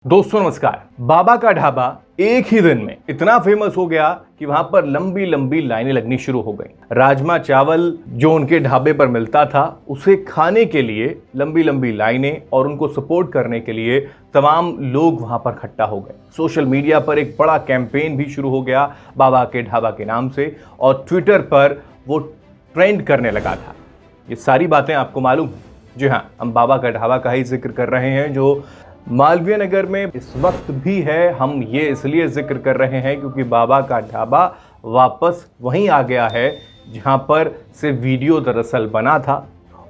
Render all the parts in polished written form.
दोस्तों नमस्कार। बाबा का ढाबा एक ही दिन में इतना फेमस हो गया कि वहां पर लंबी लंबी लाइनें लगनी शुरू हो गई। राजमा चावल जो उनके ढाबे पर मिलता था उसे खाने के लिए लंबी लंबी लाइनें और उनको सपोर्ट करने के लिए तमाम लोग वहां पर इकट्ठा हो गए। सोशल मीडिया पर एक बड़ा कैंपेन भी शुरू हो गया बाबा के ढाबा के नाम से और ट्विटर पर वो ट्रेंड करने लगा था। ये सारी बातें आपको मालूम है? जी हाँ, हम बाबा का ढाबा का ही जिक्र कर रहे हैं जो मालवीय नगर में इस वक्त भी है। हम ये इसलिए जिक्र कर रहे हैं क्योंकि बाबा का ढाबा वापस वहीं आ गया है जहां पर से वीडियो दरअसल बना था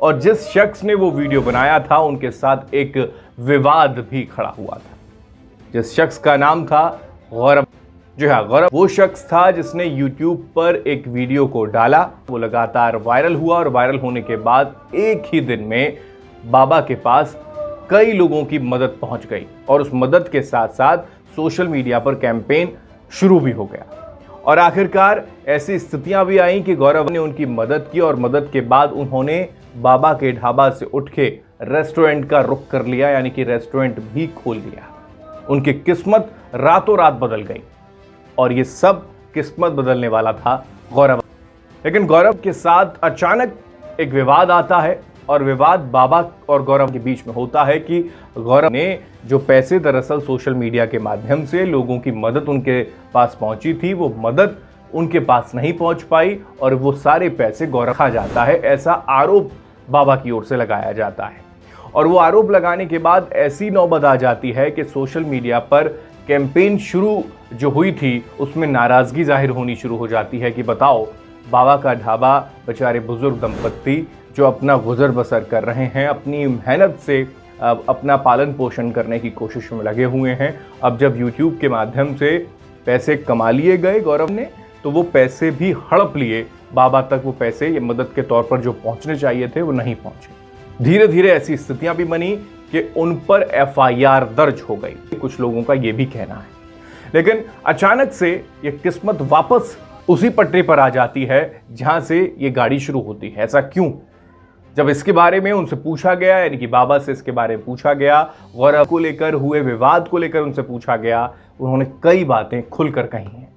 और जिस शख्स ने वो वीडियो बनाया था उनके साथ एक विवाद भी खड़ा हुआ था। जिस शख्स का नाम था गौरव। जी हाँ, गौरव वो शख्स था जिसने YouTube पर एक वीडियो को डाला। वो लगातार वायरल हुआ और वायरल होने के बाद एक ही दिन में बाबा के पास कई लोगों की मदद पहुंच गई और उस मदद के साथ साथ सोशल मीडिया पर कैंपेन शुरू भी हो गया और आखिरकार ऐसी स्थितियां भी आई कि गौरव ने उनकी मदद की और मदद के बाद उन्होंने बाबा के ढाबा से उठ के रेस्टोरेंट का रुख कर लिया, यानी कि रेस्टोरेंट भी खोल लिया। उनकी किस्मत रातों रात बदल गई और ये सब किस्मत बदलने वाला था गौरव। लेकिन गौरव के साथ अचानक एक विवाद आता है और विवाद बाबा और गौरव के बीच में होता है कि गौरव ने जो पैसे दरअसल सोशल मीडिया के माध्यम से लोगों की मदद उनके पास पहुंची थी वो मदद उनके पास नहीं पहुंच पाई और वो सारे पैसे गौरव खा जाता है, ऐसा आरोप बाबा की ओर से लगाया जाता है। और वो आरोप लगाने के बाद ऐसी नौबत आ जाती है कि सोशल मीडिया पर कैंपेन शुरू जो हुई थी उसमें नाराजगी जाहिर होनी शुरू हो जाती है कि बताओ, बाबा का ढाबा बेचारे बुजुर्ग दंपत्ति जो अपना गुजर बसर कर रहे हैं, अपनी मेहनत से अपना पालन पोषण करने की कोशिश में लगे हुए हैं। अब जब YouTube के माध्यम से पैसे कमा लिए गए गौरव ने, तो वो पैसे भी हड़प लिए। बाबा तक वो पैसे ये मदद के तौर पर जो पहुंचने चाहिए थे वो नहीं पहुंचे। धीरे धीरे ऐसी स्थितियां भी बनी कि उन पर FIR दर्ज हो गई, कुछ लोगों का ये भी कहना है। लेकिन अचानक से ये किस्मत वापस उसी पटरी पर आ जाती है जहां से ये गाड़ी शुरू होती है। ऐसा क्यों? जब इसके बारे में उनसे पूछा गया, यानी कि बाबा से इसके बारे में पूछा गया, गौरव को लेकर हुए विवाद को लेकर उनसे पूछा गया, उन्होंने कई बातें खुलकर कही हैं।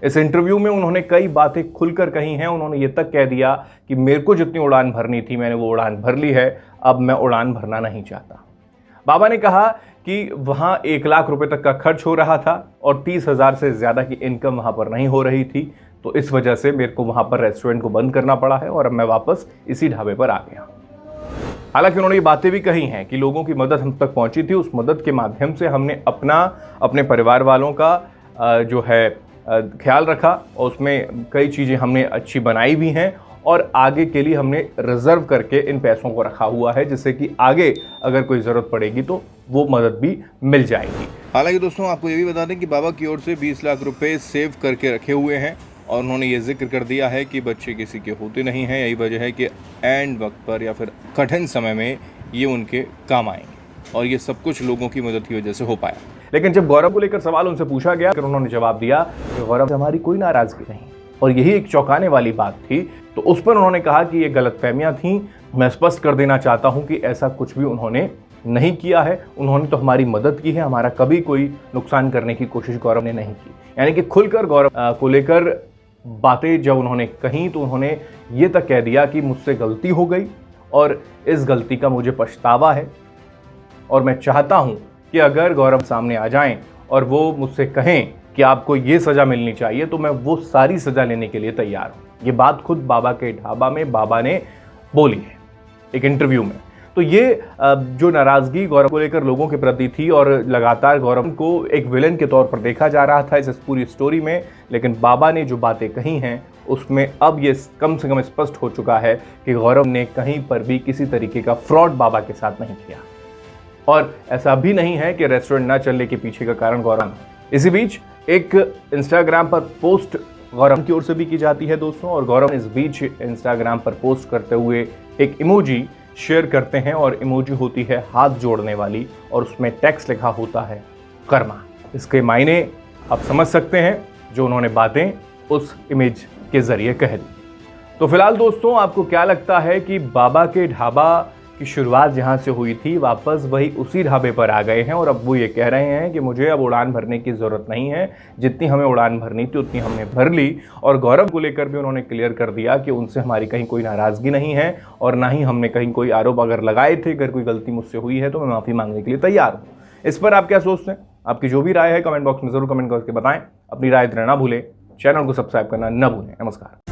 इस इंटरव्यू में उन्होंने कई बातें खुलकर कही हैं। उन्होंने ये तक कह दिया कि मेरे को जितनी उड़ान भरनी थी मैंने वो उड़ान भर ली है, अब मैं उड़ान भरना नहीं चाहता। बाबा ने कहा कि वहाँ 1 लाख रुपए तक का खर्च हो रहा था और 30,000 से ज़्यादा की इनकम वहाँ पर नहीं हो रही थी, तो इस वजह से मेरे को वहाँ पर रेस्टोरेंट को बंद करना पड़ा है और अब मैं वापस इसी ढाबे पर आ गया। हालांकि उन्होंने ये बातें भी कही हैं कि लोगों की मदद हम तक पहुंची थी, उस मदद के माध्यम से हमने अपने परिवार वालों का जो है ख्याल रखा और उसमें कई चीज़ें हमने अच्छी बनाई भी हैं और आगे के लिए हमने रिजर्व करके इन पैसों को रखा हुआ है जिससे कि आगे अगर कोई ज़रूरत पड़ेगी तो वो मदद भी मिल जाएगी। हालांकि दोस्तों आपको ये भी बता दें कि बाबा की ओर से 20 लाख रुपए सेव करके रखे हुए हैं और उन्होंने ये जिक्र कर दिया है कि बच्चे किसी के होते नहीं हैं। यही वजह है कि एंड वक्त पर या फिर कठिन समय में ये उनके काम आएंगे और ये सब कुछ लोगों की मदद की वजह से हो पाया। लेकिन जब गौरव को लेकर सवाल उनसे पूछा गया तो उन्होंने जवाब दिया कि गौरव से हमारी कोई नाराजगी नहीं और यही एक चौंकाने वाली बात थी। तो उस पर उन्होंने कहा कि ये गलतफहमियां थीं। मैं स्पष्ट कर देना चाहता हूं कि ऐसा कुछ भी उन्होंने नहीं किया है। उन्होंने तो हमारी मदद की है, हमारा कभी कोई नुकसान करने की कोशिश गौरव ने नहीं की। यानी कि खुलकर गौरव को लेकर बातें जब उन्होंने कही तो उन्होंने ये तक कह दिया कि मुझसे गलती हो गई और इस गलती का मुझे पछतावा है और मैं चाहता हूं कि अगर गौरव सामने आ जाएं और वो मुझसे कहें कि आपको ये सज़ा मिलनी चाहिए तो मैं वो सारी सज़ा लेने के लिए तैयार हूं। ये बात खुद बाबा के ढाबा में बाबा ने बोली है एक इंटरव्यू में। तो ये जो नाराज़गी गौरव को लेकर लोगों के प्रति थी और लगातार गौरव को एक विलन के तौर पर देखा जा रहा था इस पूरी स्टोरी में, लेकिन बाबा ने जो बातें कही हैं उसमें अब ये कम से कम स्पष्ट हो चुका है कि गौरव ने कहीं पर भी किसी तरीके का फ्रॉड बाबा के साथ नहीं किया और ऐसा भी नहीं है कि रेस्टोरेंट न चलने के पीछे का कारण गौरव। इसी बीच एक इंस्टाग्राम पर पोस्ट गौरव की ओर से भी की जाती है दोस्तों, और गौरव इस बीच इंस्टाग्राम पर पोस्ट करते हुए एक इमोजी शेयर करते हैं और इमोजी होती है हाथ जोड़ने वाली और उसमें टेक्स्ट लिखा होता है कर्मा। इसके मायने आप समझ सकते हैं जो उन्होंने बातें उस इमेज के जरिए कह दी। तो फिलहाल दोस्तों आपको क्या लगता है कि बाबा के ढाबा कि शुरुआत जहां से हुई थी वापस वही उसी ढाबे पर आ गए हैं और अब वो ये कह रहे हैं कि मुझे अब उड़ान भरने की ज़रूरत नहीं है, जितनी हमें उड़ान भरनी थी उतनी हमने भर ली। और गौरव को लेकर भी उन्होंने क्लियर कर दिया कि उनसे हमारी कहीं कोई नाराज़गी नहीं है और ना ही हमने कहीं कोई आरोप अगर लगाए थे, अगर कोई गलती मुझसे हुई है तो मैं माफ़ी मांगने के लिए तैयार हूँ। इस पर आप क्या सोचते हैं? आपकी जो भी राय है कमेंट बॉक्स में ज़रूर कमेंट करके बताएं। अपनी राय देना ना भूलें, चैनल को सब्सक्राइब करना न भूलें। नमस्कार।